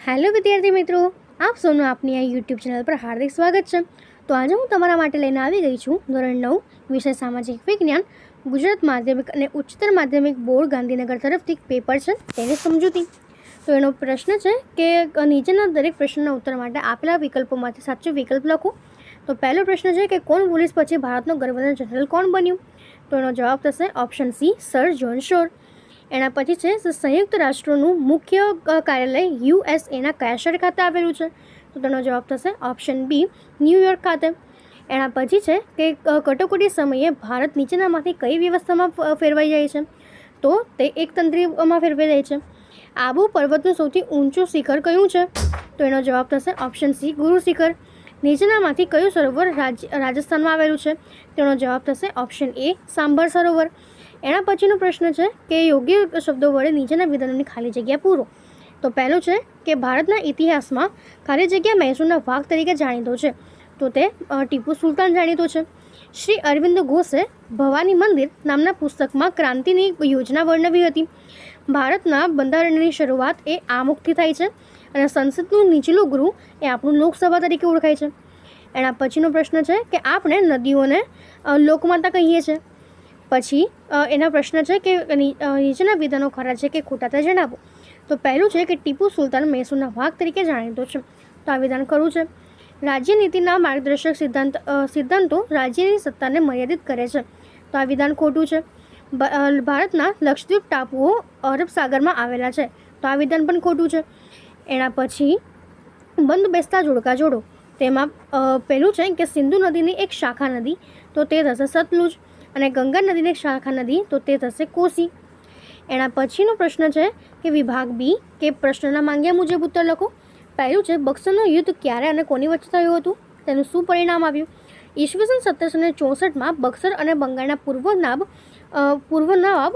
Hello વિદ્યાર્થી મિત્રો, આપ સૌનું આપની આ યુટ્યુબ ચેનલ પર હાર્દિક સ્વાગત છે. તો આજે હું તમારા માટે લઈને આવી ગઈ છું ધોરણ 9 વિષય સામાજિક વિજ્ઞાન ગુજરાત માધ્યમિક અને ઉચ્ચતર માધ્યમિક બોર્ડ ગાંધીનગર તરફથી પેપર છે તેની સમજૂતી. તો એનો પ્રશ્ન છે કે નીચેના દરેક પ્રશ્નના ઉત્તર માટે આપેલા વિકલ્પોમાંથી સાચો વિકલ્પ લખો. તો પહેલો પ્રશ્ન છે કે કોણ પોલીસ પછી ભારતનો ગવર્નર જનરલ કોણ બન્યું? તો એનો જવાબ થશે ઓપ્શન સી, સર જ્હોન શોર. એના પછી છે સંયુક્ત રાષ્ટ્રોનું મુખ્ય કાર્યાલય યુએસએના કયા શહેર ખાતે આવેલું છે? તો તેનો જવાબ થશે ઓપ્શન બી, ન્યૂયોર્ક ખાતે. એના પછી છે કે કટોકટી સમયે ભારત નીચેનામાંથી કઈ વ્યવસ્થામાં ફેરવાઈ જાય છે? તો તે એકતંત્રીમાં ફેરવાઈ જાય છે. આબુ પર્વતનું સૌથી ઊંચું શિખર કયું છે? તો એનો જવાબ થશે ઓપ્શન સી, ગુરુ શિખર. નીચેનામાંથી કયું સરોવર રાજસ્થાનમાં આવેલું છે? તેનો જવાબ થશે ઓપ્શન એ, સાંભર સરોવર. એના પછીનો પ્રશ્ન છે કે યોગ્ય શબ્દો વડે નીચેના વિધાનોની ખાલી જગ્યા પૂરો. તો પહેલું છે કે ભારતના ઇતિહાસમાં ખાલી જગ્યા મૈસૂરના વાઘ તરીકે જાણીતો છે. તો તે ટીપુ સુલતાન જાણીતો છે. શ્રી અરવિંદ ઘોષે ભવાની મંદિર નામના પુસ્તકમાં ક્રાંતિની યોજના વર્ણવી હતી. ભારતના બંધારણની શરૂઆત એ આમુખથી થાય છે અને સંસદનું નીચલું ગૃહ એ આપણું લોકસભા તરીકે ઓળખાય છે. એના પછીનો પ્રશ્ન છે કે આપણે નદીઓને લોકમાતા કહીએ છીએ. પછી એના પ્રશ્ન છે કે નીચેના વિધાનો ખરા છે કે ખોટા તે જણાવો. તો પહેલું છે કે ટીપુ સુલતાન મૈસૂરના વાઘ તરીકે જાણીતો છે. તો આ વિધાન ખરું છે. રાજ્યનીતિના માર્ગદર્શક સિદ્ધાંતો રાજ્યની સત્તાને મર્યાદિત કરે છે. તો આ વિધાન ખોટું છે. ભારતના લક્ષદ્વીપ ટાપુઓ અરબ સાગરમાં આવેલા છે. તો આ વિધાન પણ ખોટું છે. એના પછી બંધ બેસતા જોડકા જોડો. તેમાં પહેલું છે કે સિંધુ નદીની એક શાખા નદી, તો તે થશે સતલુજ. અને ગંગા નદીની શાખા નદી, તો તે થશે કોસી. એના પછીનો પ્રશ્ન છે કે વિભાગ બી કે પ્રશ્નના માંગ્યા મુજબ ઉત્તર લખો. પહેલું છે બક્સરનું યુદ્ધ ક્યારે અને કોની વચ્ચે થયું હતું? તેનું શું પરિણામ આવ્યું? ઈસવીસન 1764માં બક્સર અને બંગાળના પૂર્વ નવાબ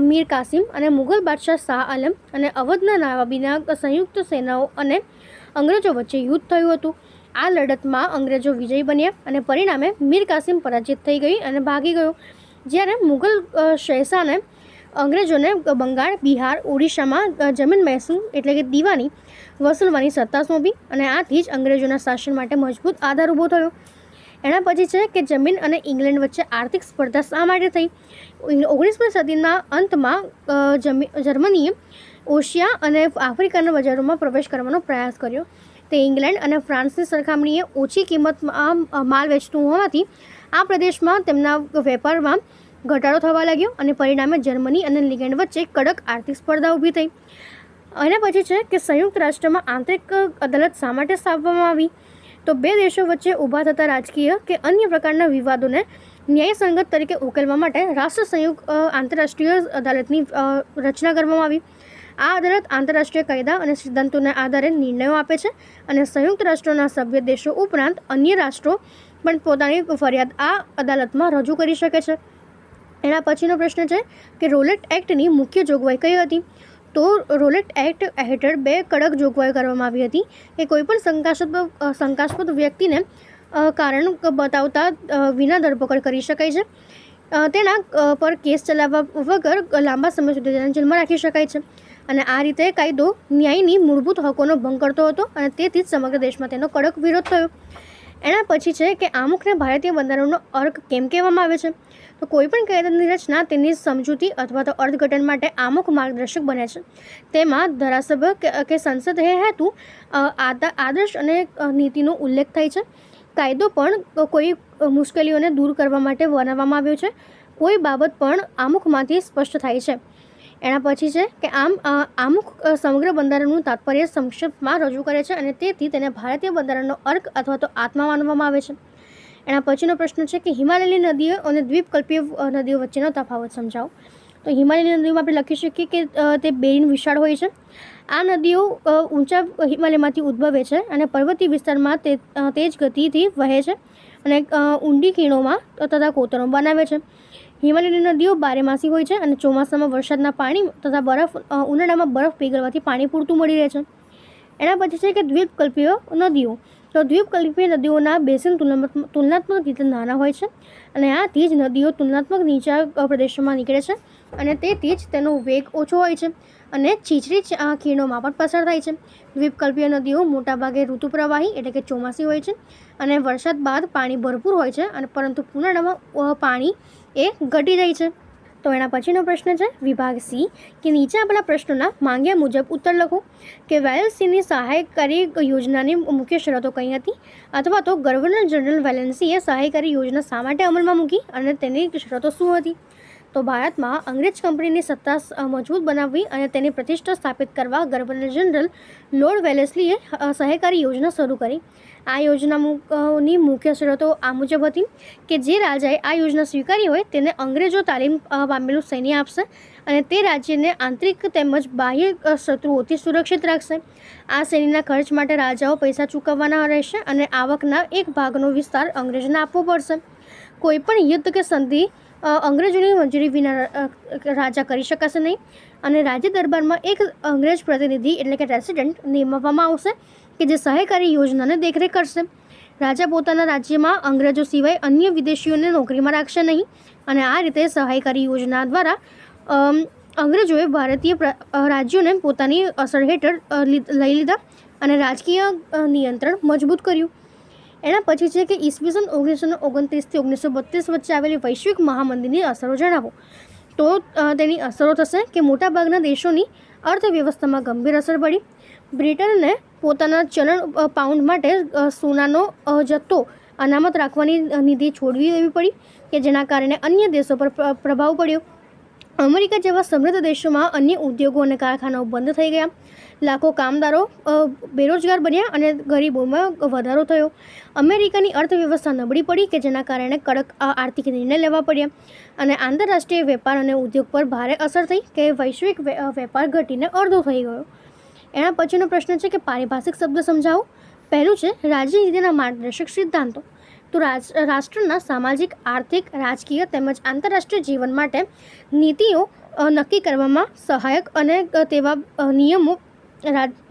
મીર કાસિમ અને મુઘલ બાદશાહ શાહ આલમ અને અવધના નવાબીના સંયુક્ત સેનાઓ અને અંગ્રેજો વચ્ચે યુદ્ધ થયું હતું. આ લડતમાં અંગ્રેજો વિજયી બન્યા અને પરિણામે મીર કાસિમ પરાજિત થઈ ગઈ અને ભાગી ગયો. જ્યારે મુઘલ શહેનશાહને અંગ્રેજોને બંગાળ, બિહાર, ઓડિશામાં જમીન મહેસૂલ એટલે કે દીવાની વસૂલવાની સત્તા સોંપી અને આથી જ અંગ્રેજોના શાસન માટે મજબૂત આધાર ઊભો થયો. એના પછી છે કે જમીન અને ઇંગ્લેન્ડ વચ્ચે આર્થિક સ્પર્ધા શા માટે થઈ? 19મી સદીના અંતમાં જર્મનીએ એશિયા અને આફ્રિકાના બજારોમાં પ્રવેશ કરવાનો પ્રયાસ કર્યો. તે ઇંગ્લેન્ડ અને ફ્રાન્સની સરખામણીએ ઓછી કિંમતમાં માલ વેચતું હોવાથી આ પ્રદેશમાં તેમના વેપારમાં ઘટાડો થવા લાગ્યો અને પરિણામે જર્મની અને ઇંગ્લેન્ડ વચ્ચે કડક આર્થિક સ્પર્ધા ઊભી થઈ. એના પછી છે કે સંયુક્ત રાષ્ટ્રમાં આંતરિક અદાલત શા માટે સ્થાપવામાં આવી? તો બે દેશો વચ્ચે ઊભા થતા રાજકીય કે અન્ય પ્રકારના વિવાદોને ન્યાયસંગત તરીકે ઉકેલવા માટે રાષ્ટ્ર સંયુક્ત આંતરરાષ્ટ્રીય અદાલતની રચના કરવામાં આવી. આ અદાલત આંતરરાષ્ટ્રીય કાયદા અને સિદ્ધાંતોના આધારે નિર્ણયો આપે છે અને સંયુક્ત રાષ્ટ્રોના સભ્ય દેશો ઉપરાંત અન્ય રાષ્ટ્રો પણ પોતાની ફરિયાદ આ અદાલતમાં રજૂ કરી શકે છે. એના પછીનો પ્રશ્ન છે કે રોલેટ એક્ટની મુખ્ય જોગવાઈ કઈ હતી? તો રોલેટ એક્ટ હેઠળ બે કડક જોગવાઈઓ કરવામાં આવી હતી કે કોઈપણ શંકાસ્પદ વ્યક્તિને કારણ બતાવતા વિના ધરપકડ કરી શકાય છે. તેના પર કેસ ચલાવવા વગર લાંબા સમય સુધી તેને જેલમાં રાખી શકાય છે. અને આ રીતે કાયદો ન્યાયની મૂળભૂત હકોનો ભંગ કરતો હતો અને તેથી જ સમગ્ર દેશમાં તેનો કડક વિરોધ થયો. એના પછી છે કે આમુખને ભારતીય બંધારણનો અર્ક કેમ કહેવામાં આવે છે? તો કોઈપણ કાયદાની રચના તેની સમજૂતી અથવા તો અર્થઘટન માટે આમુખ માર્ગદર્શક બને છે. તેમાં ધારાસભ્ય કે સંસદ હેતુ આદર્શ અને નીતિનો ઉલ્લેખ થાય છે. કાયદો પણ કોઈ મુશ્કેલીઓને દૂર કરવા માટે બનાવવામાં આવ્યો છે. કોઈ બાબત પણ આમુખમાંથી સ્પષ્ટ થાય છે. એના પછી છે કે આમુખ સમગ્ર બંધારણનું તાત્પર્ય સંક્ષિપ્તમાં રજૂ કરે છે અને તેથી તેને ભારતીય બંધારણનો અર્ક અથવા તો આત્મા માનવામાં આવે છે. એના પછીનો પ્રશ્ન છે કે હિમાલયની નદીઓ અને દ્વીપકલ્પીય નદીઓ વચ્ચેનો તફાવત સમજાવો. તો હિમાલયની નદીઓમાં આપણે લખી શકીએ કે તે બેરીન વિશાળ હોય છે. આ નદીઓ ઊંચા હિમાલયમાંથી ઉદ્ભવે છે અને પર્વતીય વિસ્તારમાં તેજ ગતિથી વહે છે અને ઊંડી ખીણોમાં તથા કોતરો બનાવે છે. હિમાલયની નદીઓ બારેમાસી હોય છે અને ચોમાસામાં વરસાદના પાણી તથા ઉનાળામાં બરફ પીગળવાથી પાણી પૂરતું મળી રહે છે. એના પછી છે કે દ્વીપકલ્પીય નદીઓ તો દ્વીપકલ્પીય નદીઓના બેસિન તુલનાત્મક રીતે નાના હોય છે અને આથી જ નદીઓ તુલનાત્મક નીચા પ્રદેશોમાં નીકળે છે અને તેથી જ તેનો વેગ ઓછો હોય છે અને છીછરી ખીણોમાં પણ પસાર થાય છે. દ્વીપકલ્પીય નદીઓ મોટાભાગે ઋતુ પ્રવાહી એટલે કે ચોમાસી હોય છે અને વરસાદ બાદ પાણી ભરપૂર હોય છે અને પરંતુ ઉનાળામાં પાણી એ ઘટી જાય છે. તો એના પછીનો પ્રશ્ન છે વિભાગ સી કે નીચે આપેલા પ્રશ્નોના માંગ્યા મુજબ ઉત્તર લખો કે વેલેન્સીની સહાયકારી યોજનાની મુખ્ય શરતો કઈ હતી અથવા તો ગવર્નર જનરલ વેલેન્સીએ સહાયકારી યોજના શા માટે અમલમાં મૂકી અને તેની શરતો શું હતી. તો ભારતમાં અંગ્રેજ કંપનીની સત્તા મજબૂત બનાવવી અને તેની પ્રતિષ્ઠા સ્થાપિત કરવા ગવર્નર જનરલ લોર્ડ વેલેસ્લીએ સહાયકારી યોજના શરૂ કરી. આ યોજનાની મુખ્ય શરતો આ મુજબ હતી કે જે રાજાએ આ યોજના સ્વીકારી હોય તેને અંગ્રેજો તાલીમ પામેલું સૈન્ય આપશે અને તે રાજ્યને આંતરિક તેમજ બાહ્ય શત્રુઓથી સુરક્ષિત રાખશે. આ સૈન્યના ખર્ચ માટે રાજાઓ પૈસા ચૂકવવાના રહેશે અને આવકના એક ભાગનો વિસ્તાર અંગ્રેજોને આપવો પડશે. કોઈપણ યુદ્ધ કે સંધિ અંગ્રેજોની મંજૂરી વિના રાજા કરી શકાશે નહીં અને રાજ્ય દરબારમાં એક અંગ્રેજ પ્રતિનિધિ એટલે કે રેસિડેન્ટ નિમવામાં આવશે કે જે સહાયકારી યોજનાને દેખરેખ કરશે. રાજા પોતાના રાજ્યમાં અંગ્રેજો સિવાય અન્ય વિદેશીઓને નોકરીમાં રાખશે નહીં અને આ રીતે સહાયકારી યોજના દ્વારા અંગ્રેજોએ ભારતીય રાજ્યોને પોતાની અસર હેઠળ લઈ લીધા અને રાજકીય નિયંત્રણ મજબૂત કર્યું. એના પછી છે કે ઈસવીસન 1929 થી 1932 વચ્ચે આવેલી વૈશ્વિક મહામંદીની અસરો જણાવો. તો તેની અસરો થશે કે મોટાભાગના દેશોની અર્થવ્યવસ્થામાં ગંભીર અસર પડી. બ્રિટનને પોતાના ચલણ પાઉન્ડ માટે સોનાનો જથ્થો અનામત રાખવાની નીતિ છોડવી દેવી પડી કે જેના કારણે અન્ય દેશો પર પ્રભાવ પડ્યો. અમેરિકા જેવા સમૃદ્ધ દેશોમાં અન્ય ઉદ્યોગો અને કારખાનાઓ બંધ થઈ ગયા. લાખો કામદારો બેરોજગાર બન્યા અને ગરીબોમાં વધારો થયો. અમેરિકાની અર્થવ્યવસ્થા નબળી પડી કે જેના કારણે કડક આર્થિક નિર્ણય લેવા પડ્યા અને આંતરરાષ્ટ્રીય વેપાર અને ઉદ્યોગ પર ભારે અસર થઈ કે વૈશ્વિક વેપાર ઘટીને અડધો થઈ ગયો. એના પછીનો પ્રશ્ન છે કે પારિભાષિક શબ્દ સમજાવો. પહેલું છે રાજનીતિના માર્ગદર્શક સિદ્ધાંતો. તો રાષ્ટ્રના સામાજિક, આર્થિક, રાજકીય તેમજ આંતરરાષ્ટ્રીય જીવન માટે નીતિઓ નક્કી કરવામાં સહાયક અને તેવા નિયમો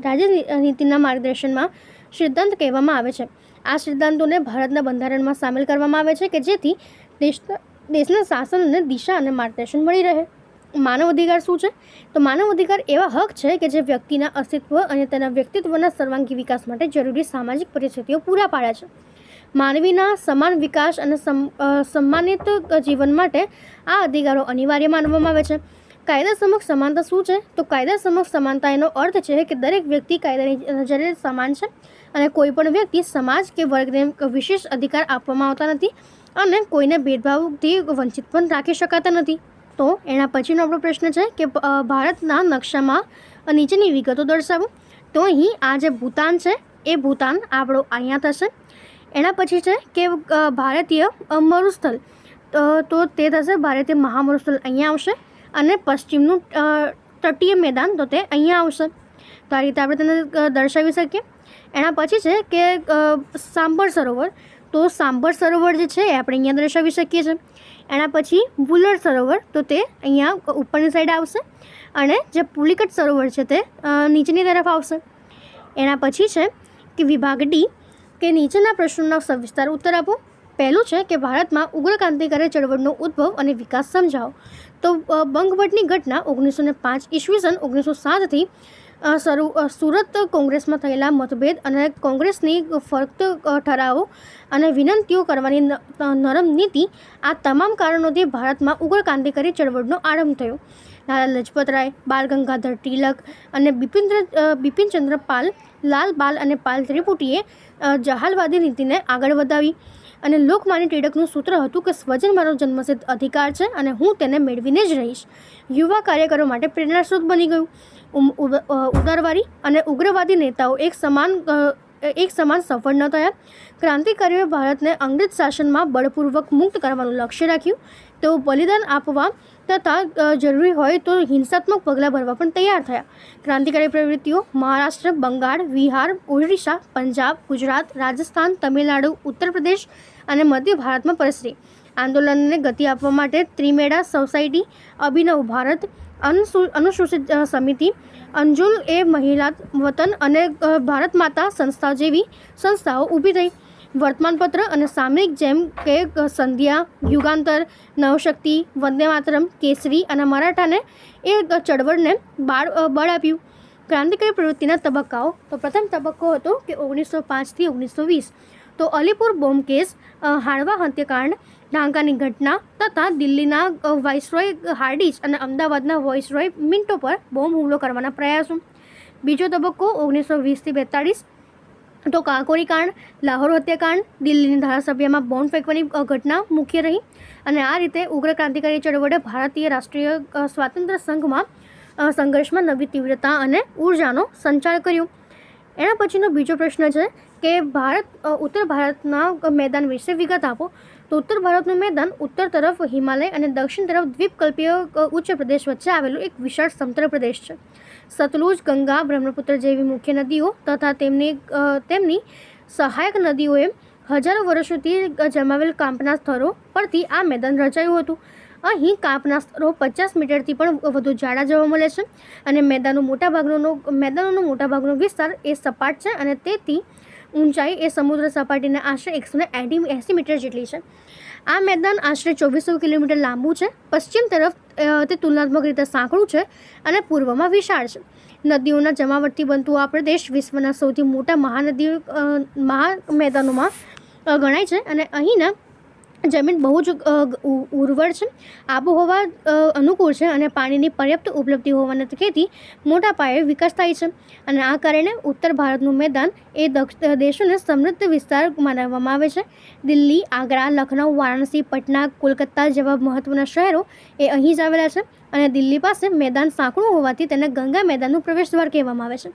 રાજનીતિના માર્ગદર્શનમાં સિદ્ધાંત કહેવામાં આવે છે. આ સિદ્ધાંતોને ભારતના બંધારણમાં સામેલ કરવામાં આવે છે કે જેથી દેશના શાસન અને દિશા અને માર્ગદર્શન મળી રહે. માનવ અધિકાર શું છે? તો માનવ અધિકાર એવા હક છે કે જે વ્યક્તિના અસ્તિત્વ અને તેના વ્યક્તિત્વના સર્વાંગી વિકાસ માટે જરૂરી સામાજિક પરિસ્થિતિઓ પૂરા પાડે છે. માનવીના સમાન વિકાસ અને સન્માનિત જીવન માટે આ અધિકારો અનિવાર્ય માનવામાં આવે છે. કાયદા સમક્ષ સમાનતા શું છે? તો કાયદા સમક્ષ સમાનતા એનો અર્થ છે કે દરેક વ્યક્તિ કાયદાની નજરે સમાન છે અને કોઈ પણ વ્યક્તિ સમાજ કે વર્ગને વિશેષ અધિકાર આપવામાં આવતા નથી અને કોઈને ભેદભાવથી વંચિત પણ રાખી શકાતા નથી. તો એના પછીનો આપણો પ્રશ્ન છે કે ભારતના નકશામાં નીચેની વિગતો દર્શાવો. તો અહીં આ જે ભૂતાન છે એ ભૂતાન આપણો અહીંયા થશે. એના પછી છે કે ભારતીય મરુસ્થળ, તો તે થશે ભારતીય મહામરુસ્થળ અહીંયા આવશે અને પશ્ચિમનું તટીય મેદાન તો તે અહીંયા આવશે. તો આ રીતે આપણે તેને દર્શાવી શકીએ. એના પછી છે કે સાંભર સરોવર, તો સાંભર સરોવર જે છે એ આપણે અહીંયા દર્શાવી શકીએ છીએ. એના પછી બુલર સરોવર, તો તે અહીંયા ઉપરની સાઈડ આવશે અને જે પુલિકટ સરોવર છે તે નીચેની તરફ આવશે. એના પછી છે કે વિભાગ ડી કે નીચેના પ્રશ્નોના સવિસ્તાર ઉત્તર આપો. પહેલું છે કે ભારતમાં ઉગ્ર ક્રાંતિકારી ચળવળનો ઉદ્ભવ અને વિકાસ સમજાવો. તો બંગભટ્ટની ઘટના 1905 ઈસવીસન 1907થી સુરત કોંગ્રેસમાં થયેલા મતભેદ અને કોંગ્રેસની ફરક ઠરાવો અને વિનંતીઓ કરવાની નરમ નીતિ, આ તમામ કારણોથી ભારતમાં ઉગ્ર ક્રાંતિકારી ચળવળનો આરંભ થયો. લાલા લજપત રાય, બાલ ગંગાધર તિલક અને બિપિનચંદ્ર પાલ, લાલ બાલ અને પાલ ત્રિપુટીએ જહાલવાદી નીતિને આગળ વધાવી અને લોકમાન્ય ટિળકનું સૂત્ર હતું કે સ્વજન મારો જન્મસિદ્ધ અધિકાર છે અને હું તેને મેળવીને જ રહીશ. યુવા કાર્યકરો માટે પ્રેરણાસ્ત્રોત બની ગયું. ઉદારવાદી અને ઉગ્રવાદી નેતાઓ એક સમાન સફળ ન થયા. ક્રાંતિકારીઓએ ભારતને અંગ્રેજ શાસનમાં બળપૂર્વક મુક્ત કરવાનું લક્ષ્ય રાખ્યું. તેઓ બલિદાન આપવા તથા જરૂરી હોય તો હિંસાત્મક પગલાં ભરવા પણ તૈયાર થયા. ક્રાંતિકારી પ્રવૃત્તિઓ મહારાષ્ટ્ર, બંગાળ, બિહાર, ઓડિશા, પંજાબ, ગુજરાત, રાજસ્થાન, તમિલનાડુ, ઉત્તર પ્રદેશ અને મધ્ય ભારતમાં પ્રસરી. આંદોલનને ગતિ આપવા માટે ત્રિમેડા સોસાયટી, અભિનવ ભારત, અનુસૂચિત સમિતિ, અંજુલ એ મહિલા વતન અને ભારત માતા સંસ્થા જેવી સંસ્થાઓ ઊભી થઈ. વર્તમાનપત્ર અને સામયિક જેમ કે સંધ્યા, યુગાંતર, નવશક્તિ, વંદે માતરમ, કેસરી અને મરાઠાને એ ચળવળને બળ આપ્યું. ક્રાંતિકારી પ્રવૃત્તિના તબક્કાઓ. તો પ્રથમ તબક્કો હતો કે 1905 થી 1920. તો અલીપુર બોમ્બ કેસ, હાડવા હત્યાકાંડ, ઢાંકાની ઘટના તથા દિલ્હીના વાઇસરોય હાર્ડિચ અને અમદાવાદના વાઇસરોય મિન્ટો પર બોમ્બ હુમલો કરવાના પ્રયાસો. બીજો તબક્કો 1920 થી 42. તો કાકોરી કાંડ, લાહોર હત્યાકાંડ, દિલ્હીની ધારાસભ્યમાં બોમ્બ ફેંકવાની ઘટના મુખ્ય રહી. અને આ રીતે ઉગ્ર ક્રાંતિકારી ચળવળે ભારતીય રાષ્ટ્રીય સ્વાતંત્ર્ય સંઘમાં સંઘર્ષમાં નવી તીવ્રતા અને ઉર્જાનો સંચાર કર્યો. એના પછીનો બીજો પ્રશ્ન છે કે ઉત્તર ભારતના મેદાન વિશે વિગત આપો. તો ઉત્તર ભારતનું મેદાન ઉત્તર તરફ હિમાલય અને દક્ષિણ તરફ દ્વીપકલ્પીય ઉચ્ચ પ્રદેશ વચ્ચે આવેલું એક વિશાળ સમતલ પ્રદેશ છે. સતલુજ, ગંગા, બ્રહ્મપુત્ર જેવી મુખ્ય નદીઓ તથા તેમની સહાયક નદીઓએ હજારો વર્ષોથી જમાવેલ કાંપના સ્તરો પરથી આ મેદાન રચાયું હતું. અહીં કાંપના સ્તરો 50 મીટરથી પણ વધુ જાડા જોવા મળે છે અને મેદાનોનો મોટાભાગનો વિસ્તાર એ સપાટ છે અને તેથી ઊંચાઈ એ સમુદ્ર સપાટીને આશરે 180 મીટર જેટલી છે. આ મેદાન આશરે 2400 કિલોમીટર લાંબુ છે. પશ્ચિમ તરફ તે તુલનાત્મક રીતે સાંકડું છે અને પૂર્વમાં વિશાળ છે. નદીઓના જમાવટથી બનતું આ પ્રદેશ વિશ્વના સૌથી મોટા મેદાનોમાં ગણાય છે અને અહીંના જમીન બહુ જ ઉર્વર છે, આબોહવા અનુકૂળ છે અને પાણીની પર્યાપ્ત ઉપલબ્ધિ હોવાના થકી મોટા પાયે વિકાસ થાય છે. અને આ કારણે ઉત્તર ભારતનું મેદાન એ દેશોને સમૃદ્ધ વિસ્તાર માનવામાં આવે છે. દિલ્હી, આગ્રા, લખનઉ, વારાણસી, પટના, કોલકાતા જેવા મહત્વના શહેરો એ અહીં જ આવેલા છે અને દિલ્હી પાસે મેદાન સાંકડું હોવાથી તેને ગંગા મેદાનનું પ્રવેશદ્વાર કહેવામાં આવે છે.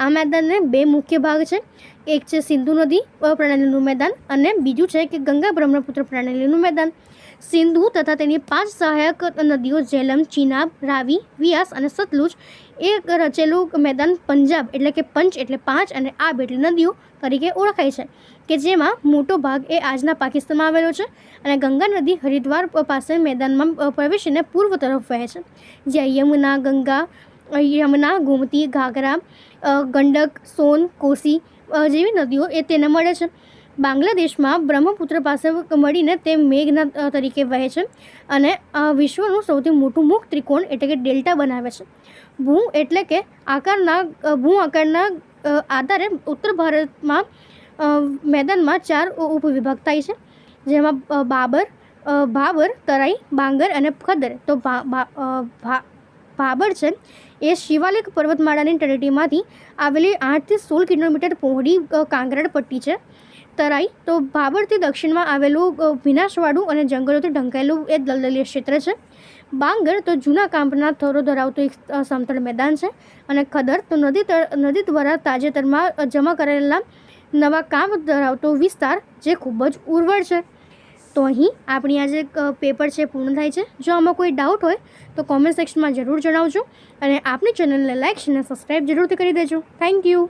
આ મેદાનને બે મુખ્ય ભાગ છે. એક છે સિંધુ નદી પ્રણાલીનું મેદાન અને બીજું છે કે ગંગા બ્રહ્મપુત્ર પ્રણાલીનું મેદાન. સિંધુ તથા તેની 5 સહાયક નદીઓ જેલમ, ચિનાબ, રાવી, વિયાસ અને સતલુજ એ રચેલું મેદાન પંજાબ એટલે કે પંચ એટલે 5 અને આબ એટલે નદીઓ તરીકે ઓળખાય છે કે જેમાં મોટો ભાગ એ આજના પાકિસ્તાનમાં આવેલો છે. અને ગંગા નદી હરિદ્વાર પાસે મેદાનમાં પ્રવેશીને પૂર્વ તરફ વહે છે, જ્યાં યમુના, ગોમતી, ઘાઘરા, ગંડક, સોન, કોસી જેવી નદીઓ એ તેને મળે છે. બાંગ્લાદેશમાં બ્રહ્મપુત્ર પાસે મળીને તે મેઘના તરીકે વહે છે અને વિશ્વનું સૌથી મોટું મુખ ત્રિકોણ એટલે કે ડેલ્ટા બનાવે છે. ભૂ આકારના આધારે ઉત્તર ભારતમાં મેદાનમાં 4 ઉપવિભાગ થાય છે, જેમાં ભાબર, તરાઈ, બાંગર અને ખદર. તો ભાબર છે એ શિવાલિક પર્વતમાળાની તળેટીમાંથી આવેલી 8 થી 16 કિલોમીટર પહોળી કાંકરેડ પટ્ટી છે. તરાઈ તો ભાબરથી દક્ષિણમાં આવેલું ભીનાશવાળું અને જંગલોથી ઢંકાયેલું એ દલદલીય ક્ષેત્ર છે. બાંગર તો જૂના કાંપના થરો ધરાવતું એક સમતળ મેદાન છે અને ખદર તો નદી દ્વારા તાજેતરમાં જમા કરેલા નવા કાંપ ધરાવતો વિસ્તાર જે ખૂબ જ ઉર્વર છે. તો અહીં આપણી આજે પેપર છે પૂર્ણ થાય છે. જો આમાં કોઈ ડાઉટ હોય તો કોમેન્ટ સેક્શનમાં જરૂર જણાવજો અને આપણી ચેનલને લાઇક અને સબસ્ક્રાઈબ જરૂરથી કરી દેજો. Thank you.